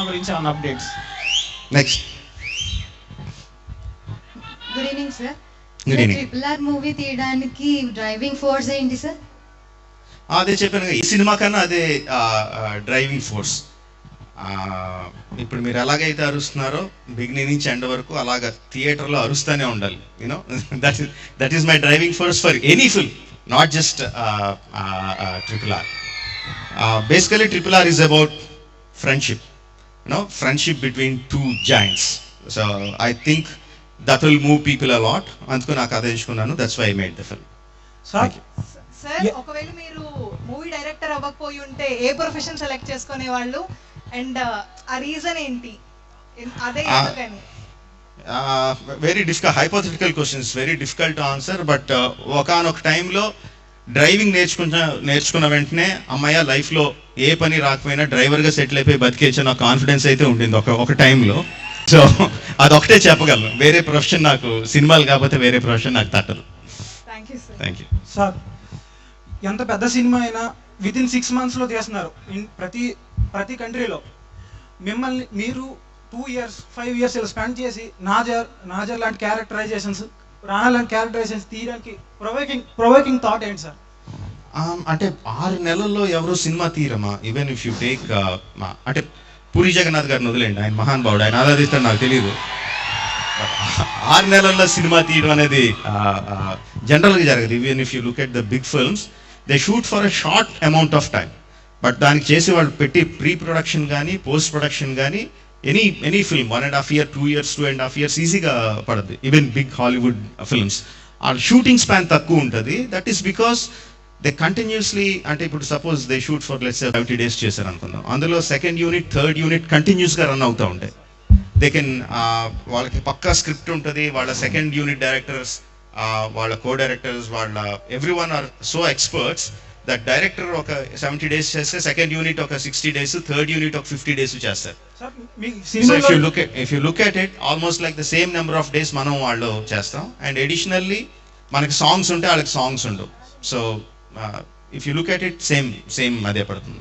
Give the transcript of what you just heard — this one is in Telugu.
గురించి ఏమైనా updates? Next. Good evening sir. Good evening. Triple R movie తీయడానికి డ్రైవింగ్ ఫోర్స్ ఏంటి సార్? అదే చెప్పాను, ఈ సినిమా కన్నా అదే డ్రైవింగ్ ఫోర్స్. ఇప్పుడు మీరు ఎలాగైతే అరుస్తున్నారో బిగినింగ్ నుంచి ఎండ్ వరకు అలాగ థియేటర్లో అరుస్తూనే ఉండాలి. You know that is my driving force for any film, not just triple R. Basically triple R is about friendship, friendship between two giants. So I think that will move people a lot. అందుకు నాకు అదే ఎంచుకున్నాను. That's why I made the film. Sir sir, ఒకవేళ మీరు మూవీ డైరెక్టర్ అవ్వకపోయి ఉంటే ఏ ప్రొఫెషన్ సెలెక్ట్ చేసుకునే వాళ్ళు, అండ్ ఆ రీజన్ ఏంటి, అదే ఎందుకని? Very difficult hypothetical questions, very difficult to answer. But ఒకనొక టైంలో డ్రైవింగ్ నేర్చుకున్న వెంటనే అమ్మాయి లైఫ్లో ఏ పని రాకపోయినా డ్రైవర్గా సెటిల్ అయిపోయి బతికేచ్చే నాకు కాన్ఫిడెన్స్ అయితే ఉండింది ఒక టైంలో. సో అదొకటే చెప్పగలను. వేరే ప్రొఫెషన్ నాకు, సినిమాలు కాకపోతే వేరే ప్రొఫెషన్ నాకు తట్టదు. Thank you sir. ఎంత పెద్ద సినిమా అయినా వితిన్ 6 monthsలో తీస్తున్నారు ప్రతి కంట్రీలో. మిమ్మల్ని మీరు 2 years 5 years ఇలా స్పెండ్ చేసి నాజర్ లాంటి క్యారెక్టరైజేషన్స్, రానా లాంటి క్యారెక్టరైజేషన్స్ తీయడానికి ప్రొవోకింగ్ థాట్ ఏంటి సార్? అంటే 6 నెలల్లో ఎవరో సినిమా తీరమా? ఈవెన్ ఇఫ్ యూ టేక్ అంటే పూరి జగన్నాథ్ గారిని వదిలేండి, ఆయన మహానుభావుడు, ఆయన ఆరాధిస్తాడు నాకు తెలియదు. 6 నెలల్లో సినిమా తీయడం అనేది జనరల్గా జరగదు. Even if you look at the big films, they shoot for a short amount of time. But దానికి చేసి వాళ్ళు పెట్టి ప్రీ ప్రొడక్షన్ కానీ పోస్ట్ ప్రొడక్షన్ కానీ any film 1.5 years 2 years 2.5 years ఈజీగా పడుతుంది. ఈవెన్ బిగ్ హాలీవుడ్ ఫిల్మ్స్ ఆ షూటింగ్ స్పాన్ తక్కువ ఉంటుంది. That is because they continuously, అంటే ఇప్పుడు suppose they shoot for let's 70 days చేశారు అనుకుందాం, అందులో సెకండ్ యూనిట్ థర్డ్ యూనిట్ కంటిన్యూస్గా రన్ అవుతూ ఉంటాయి. దే కెన్ వాళ్ళకి పక్కా స్క్రిప్ట్ ఉంటుంది. వాళ్ళ సెకండ్ యూనిట్ డైరెక్టర్స్, వాళ్ళ కో డైరెక్టర్స్, వాళ్ళ everyone are so experts that director ఒక 70 days చేస్తే సెకండ్ యూనిట్ ఒక 60 days, థర్డ్ యూనిట్ ఒక 50 days చేస్తారు. So if you look at it, almost like the same number of days మనం వాళ్ళు చేస్తాం. అండ్ అడిషనల్లీ మనకి సాంగ్స్ ఉంటే వాళ్ళకి సాంగ్స్ ఉండవు. So if you look at it, same అదే పడుతుంది.